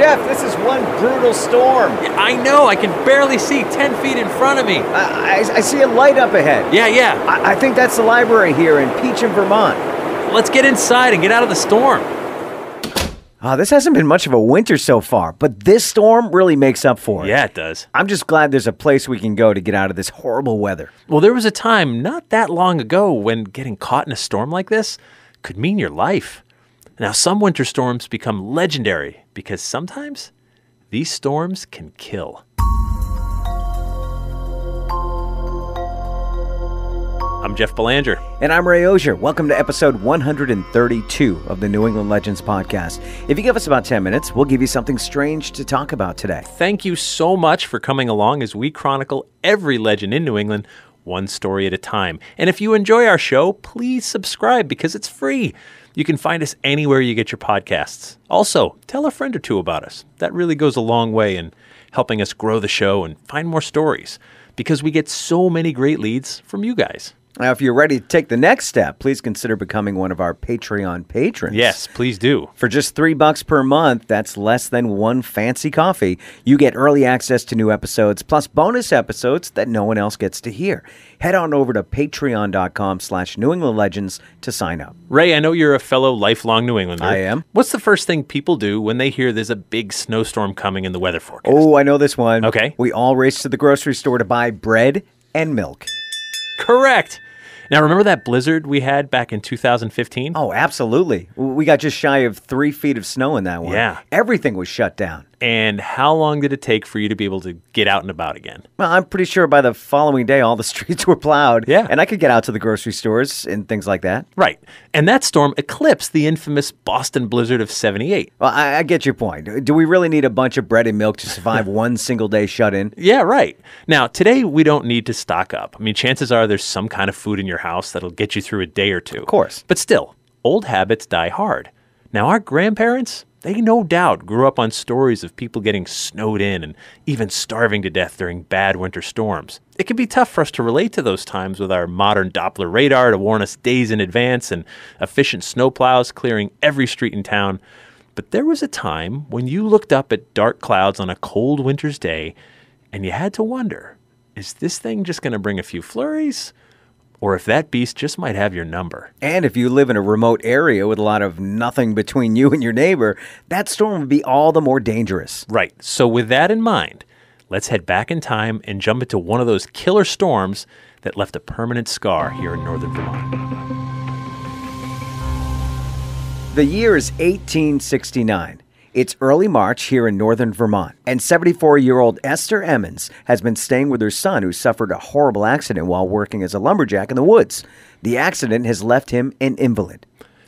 Jeff, this is one brutal storm. Yeah, I know. I can barely see 10 feet in front of me. I see a light up ahead. Yeah. I think that's the library here in Peacham, Vermont. Let's get inside and get out of the storm. This hasn't been much of a winter so far, but this storm really makes up for it. Yeah, it does. I'm just glad there's a place we can go to get out of this horrible weather. Well, there was a time not that long ago when getting caught in a storm like this could mean your life. Now, some winter storms become legendary because sometimes these storms can kill. I'm Jeff Belanger. And I'm Ray Auger. Welcome to episode 132 of the New England Legends podcast. If you give us about 10 minutes, we'll give you something strange to talk about today. Thank you so much for coming along as we chronicle every legend in New England, one story at a time. And if you enjoy our show, please subscribe because it's free. You can find us anywhere you get your podcasts. Also, tell a friend or two about us. That really goes a long way in helping us grow the show and find more stories because we get so many great leads from you guys. Now, if you're ready to take the next step, please consider becoming one of our Patreon patrons. Yes, please do. For just $3 per month, that's less than one fancy coffee, you get early access to new episodes, plus bonus episodes that no one else gets to hear. Head on over to patreon.com/New England Legends to sign up. Ray, I know you're a fellow lifelong New Englander. I am. What's the first thing people do when they hear there's a big snowstorm coming in the weather forecast? Oh, I know this one. Okay. We all race to the grocery store to buy bread and milk. Correct. Now, remember that blizzard we had back in 2015? Oh, absolutely. We got just shy of 3 feet of snow in that one. Yeah. Everything was shut down. And how long did it take for you to be able to get out and about again? Well, I'm pretty sure by the following day, all the streets were plowed. Yeah. And I could get out to the grocery stores and things like that. Right. And that storm eclipsed the infamous Boston blizzard of 78. Well, I get your point. Do we really need a bunch of bread and milk to survive one single day shut in? Yeah, right. Now, today we don't need to stock up. I mean, chances are there's some kind of food in your house that'll get you through a day or two. Of course. But still, old habits die hard. Now, our grandparents, they no doubt grew up on stories of people getting snowed in and even starving to death during bad winter storms. It can be tough for us to relate to those times with our modern Doppler radar to warn us days in advance and efficient snowplows clearing every street in town. But there was a time when you looked up at dark clouds on a cold winter's day and you had to wonder, is this thing just going to bring a few flurries? Or if that beast just might have your number. And if you live in a remote area with a lot of nothing between you and your neighbor, that storm would be all the more dangerous. Right. So with that in mind, let's head back in time and jump into one of those killer storms that left a permanent scar here in northern Vermont. The year is 1869. It's early March here in northern Vermont, and 74-year-old Esther Emmons has been staying with her son who suffered a horrible accident while working as a lumberjack in the woods. The accident has left him an invalid.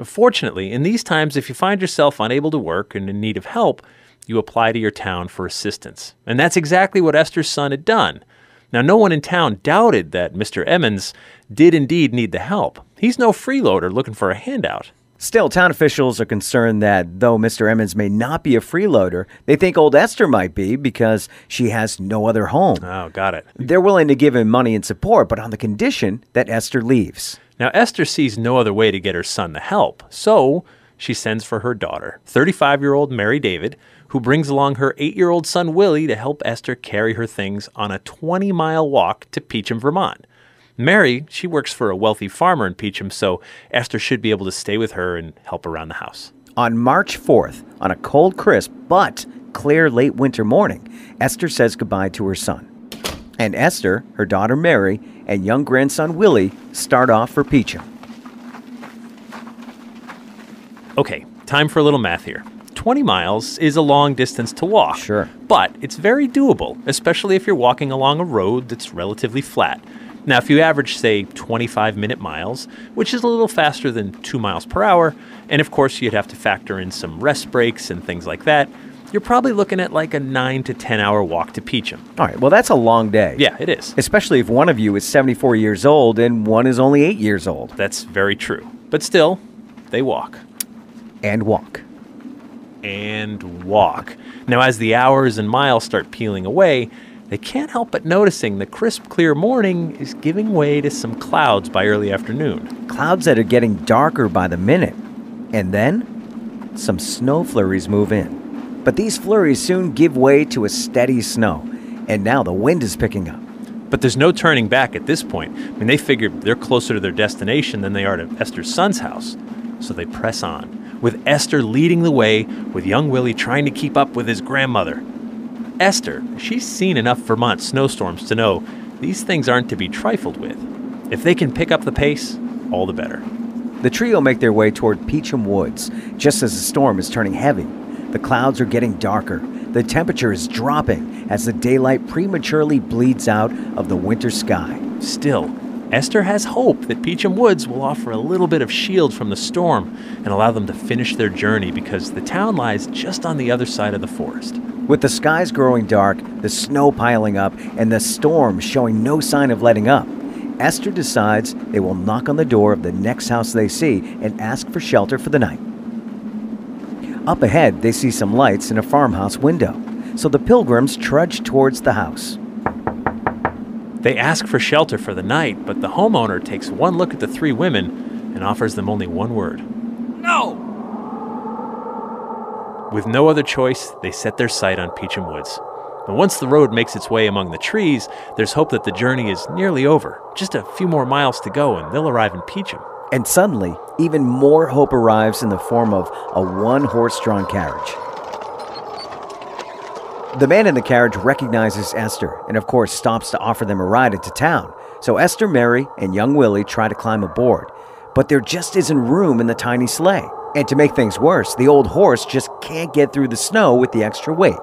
Fortunately, in these times, if you find yourself unable to work and in need of help, you apply to your town for assistance. And that's exactly what Esther's son had done. Now, no one in town doubted that Mr. Emmons did indeed need the help. He's no freeloader looking for a handout. Still, town officials are concerned that though Mr. Emmons may not be a freeloader, they think old Esther might be because she has no other home. Oh, got it. They're willing to give him money and support, but on the condition that Esther leaves. Now, Esther sees no other way to get her son the help, so she sends for her daughter, 35-year-old Mary David, who brings along her 8-year-old son Willie to help Esther carry her things on a 20-mile walk to Peacham, Vermont. Mary, she works for a wealthy farmer in Peacham, so Esther should be able to stay with her and help around the house. On March 4th, on a cold, crisp, but clear late winter morning, Esther says goodbye to her son. And Esther, her daughter Mary, and young grandson Willie start off for Peacham. Okay, time for a little math here. 20 miles is a long distance to walk. Sure. But it's very doable, especially if you're walking along a road that's relatively flat. Now, if you average, say, 25-minute miles, which is a little faster than 2 miles per hour, and of course you'd have to factor in some rest breaks and things like that, you're probably looking at like a 9 to 10-hour walk to Peacham. All right, well, that's a long day. Yeah, it is. Especially if one of you is 74 years old and one is only 8 years old. That's very true. But still, they walk. And walk. And walk. Now, as the hours and miles start peeling away, they can't help but noticing the crisp, clear morning is giving way to some clouds by early afternoon. Clouds that are getting darker by the minute. And then, some snow flurries move in. But these flurries soon give way to a steady snow, and now the wind is picking up. But there's no turning back at this point. I mean, they figure they're closer to their destination than they are to Esther's son's house. So they press on, with Esther leading the way, with young Willie trying to keep up with his grandmother. Esther, she's seen enough Vermont snowstorms to know these things aren't to be trifled with. If they can pick up the pace, all the better. The trio make their way toward Peacham Woods, just as the storm is turning heavy. The clouds are getting darker. The temperature is dropping as the daylight prematurely bleeds out of the winter sky. Still, Esther has hope that Peacham Woods will offer a little bit of shield from the storm and allow them to finish their journey because the town lies just on the other side of the forest. With the skies growing dark, the snow piling up, and the storm showing no sign of letting up, Esther decides they will knock on the door of the next house they see and ask for shelter for the night. Up ahead, they see some lights in a farmhouse window, so the pilgrims trudge towards the house. They ask for shelter for the night, but the homeowner takes one look at the three women and offers them only one word. No! With no other choice, they set their sight on Peacham Woods. And once the road makes its way among the trees, there's hope that the journey is nearly over. Just a few more miles to go and they'll arrive in Peacham. And suddenly, even more hope arrives in the form of a one-horse-drawn carriage. The man in the carriage recognizes Esther and, of course, stops to offer them a ride into town. So Esther, Mary, and young Willie try to climb aboard. But there just isn't room in the tiny sleigh. And to make things worse, the old horse just can't get through the snow with the extra weight.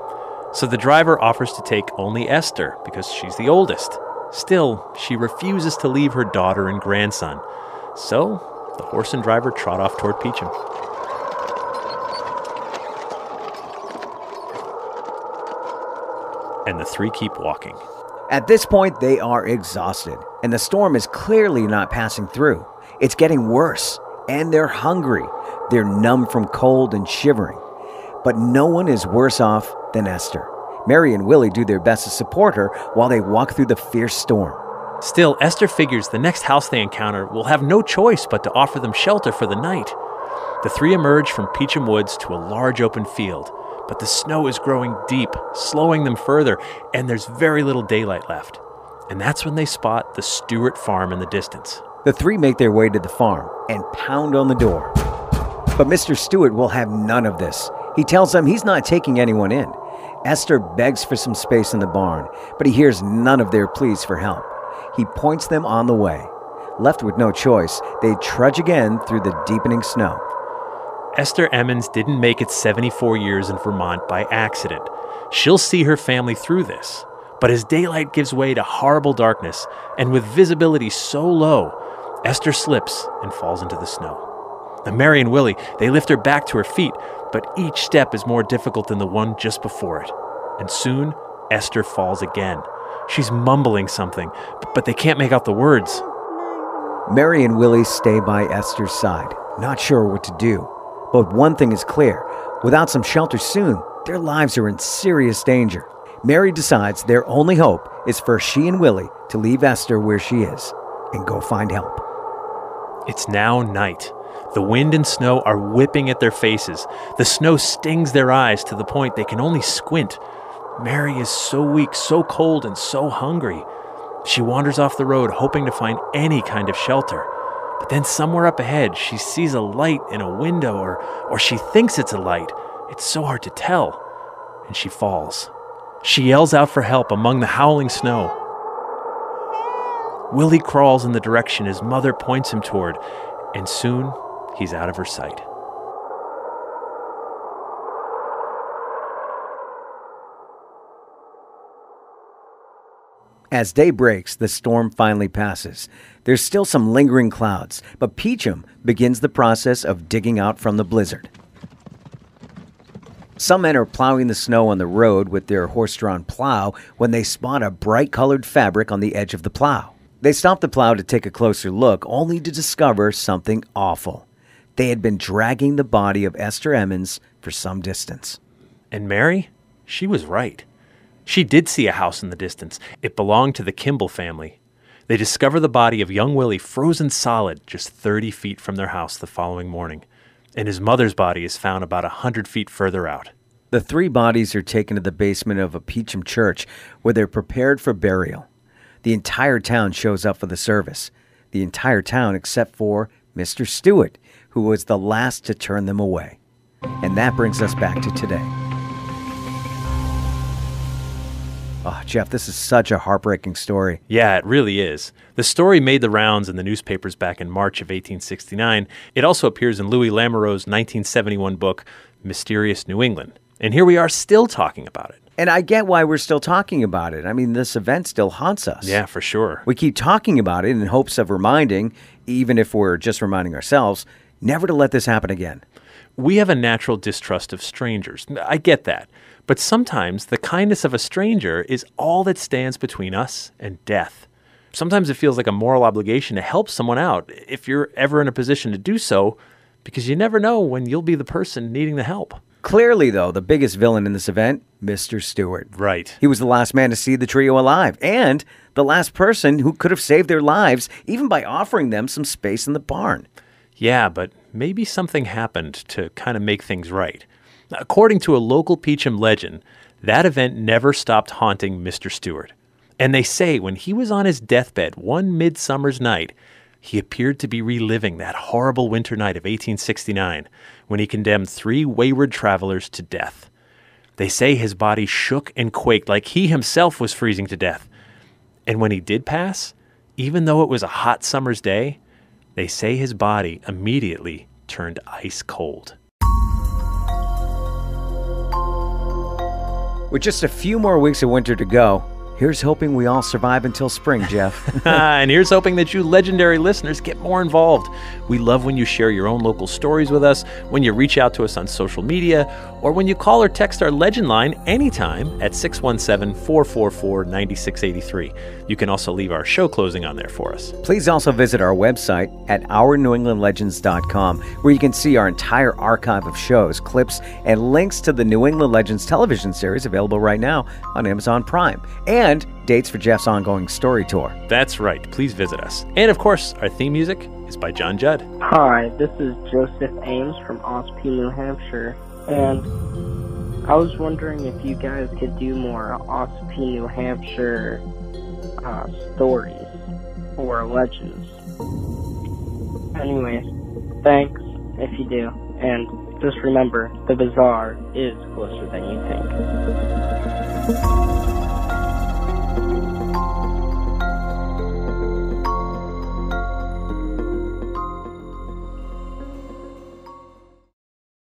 So the driver offers to take only Esther because she's the oldest. Still, she refuses to leave her daughter and grandson. So the horse and driver trot off toward Peacham. And the three keep walking. At this point, they are exhausted, and the storm is clearly not passing through. It's getting worse, and they're hungry. They're numb from cold and shivering. But no one is worse off than Esther. Mary and Willie do their best to support her while they walk through the fierce storm. Still, Esther figures the next house they encounter will have no choice but to offer them shelter for the night. The three emerge from Peacham Woods to a large open field, but the snow is growing deep, slowing them further, and there's very little daylight left. And that's when they spot the Stewart farm in the distance. The three make their way to the farm and pound on the door. But Mr. Stewart will have none of this. He tells them he's not taking anyone in. Esther begs for some space in the barn, but he hears none of their pleas for help. He points them on the way. Left with no choice, they trudge again through the deepening snow. Esther Emmons didn't make it 74 years in Vermont by accident. She'll see her family through this. But as daylight gives way to horrible darkness, and with visibility so low, Esther slips and falls into the snow. Now, Mary and Willie, they lift her back to her feet, but each step is more difficult than the one just before it. And soon, Esther falls again. She's mumbling something, but they can't make out the words. Mary and Willie stay by Esther's side, not sure what to do. But one thing is clear. Without some shelter soon, their lives are in serious danger. Mary decides their only hope is for she and Willie to leave Esther where she is and go find help. It's now night. The wind and snow are whipping at their faces. The snow stings their eyes to the point they can only squint. Mary is so weak, so cold, and so hungry. She wanders off the road, hoping to find any kind of shelter. But then somewhere up ahead, she sees a light in a window, or she thinks it's a light. It's so hard to tell. And she falls. She yells out for help among the howling snow. Willie crawls in the direction his mother points him toward, and soon he's out of her sight. As day breaks, the storm finally passes. There's still some lingering clouds, but Peacham begins the process of digging out from the blizzard. Some men are plowing the snow on the road with their horse-drawn plow when they spot a bright-colored fabric on the edge of the plow. They stop the plow to take a closer look, only to discover something awful. They had been dragging the body of Esther Emmons for some distance. And Mary? She was right. She did see a house in the distance. It belonged to the Kimball family. They discover the body of young Willie frozen solid just 30 feet from their house the following morning, and his mother's body is found about 100 feet further out. The 3 bodies are taken to the basement of a Peacham church where they're prepared for burial. The entire town shows up for the service. The entire town except for Mr. Stewart, who was the last to turn them away. And that brings us back to today. Oh, Jeff, this is such a heartbreaking story. Yeah, it really is. The story made the rounds in the newspapers back in March of 1869. It also appears in Louis Lamoureux's 1971 book, Mysterious New England. And here we are still talking about it. And I get why we're still talking about it. I mean, this event still haunts us. Yeah, for sure. We keep talking about it in hopes of reminding, even if we're just reminding ourselves, never to let this happen again. We have a natural distrust of strangers. I get that. But sometimes the kindness of a stranger is all that stands between us and death. Sometimes it feels like a moral obligation to help someone out if you're ever in a position to do so, because you never know when you'll be the person needing the help. Clearly, though, the biggest villain in this event, Mr. Stewart. Right. He was the last man to see the trio alive, and the last person who could have saved their lives, even by offering them some space in the barn. Yeah, but maybe something happened to kind of make things right. According to a local Peacham legend, that event never stopped haunting Mr. Stewart. And they say when he was on his deathbed one midsummer's night, he appeared to be reliving that horrible winter night of 1869 when he condemned 3 wayward travelers to death. They say his body shook and quaked like he himself was freezing to death. And when he did pass, even though it was a hot summer's day, they say his body immediately turned ice cold. With just a few more weeks of winter to go, here's hoping we all survive until spring, Jeff. And here's hoping that you legendary listeners get more involved. We love when you share your own local stories with us, when you reach out to us on social media, or when you call or text our legend line anytime at 617-444-9683. You can also leave our show closing on there for us. Please also visit our website at OurNewEnglandLegends.com, where you can see our entire archive of shows, clips, and links to the New England Legends television series available right now on Amazon Prime, and dates for Jeff's ongoing story tour. That's right. Please visit us. And of course, our theme music is by John Judd. Hi, this is Joseph Ames from Ospey, New Hampshire, and I was wondering if you guys could do more Ospey, New Hampshire stories or legends. Anyways, thanks if you do, and just remember, the bazaar is closer than you think.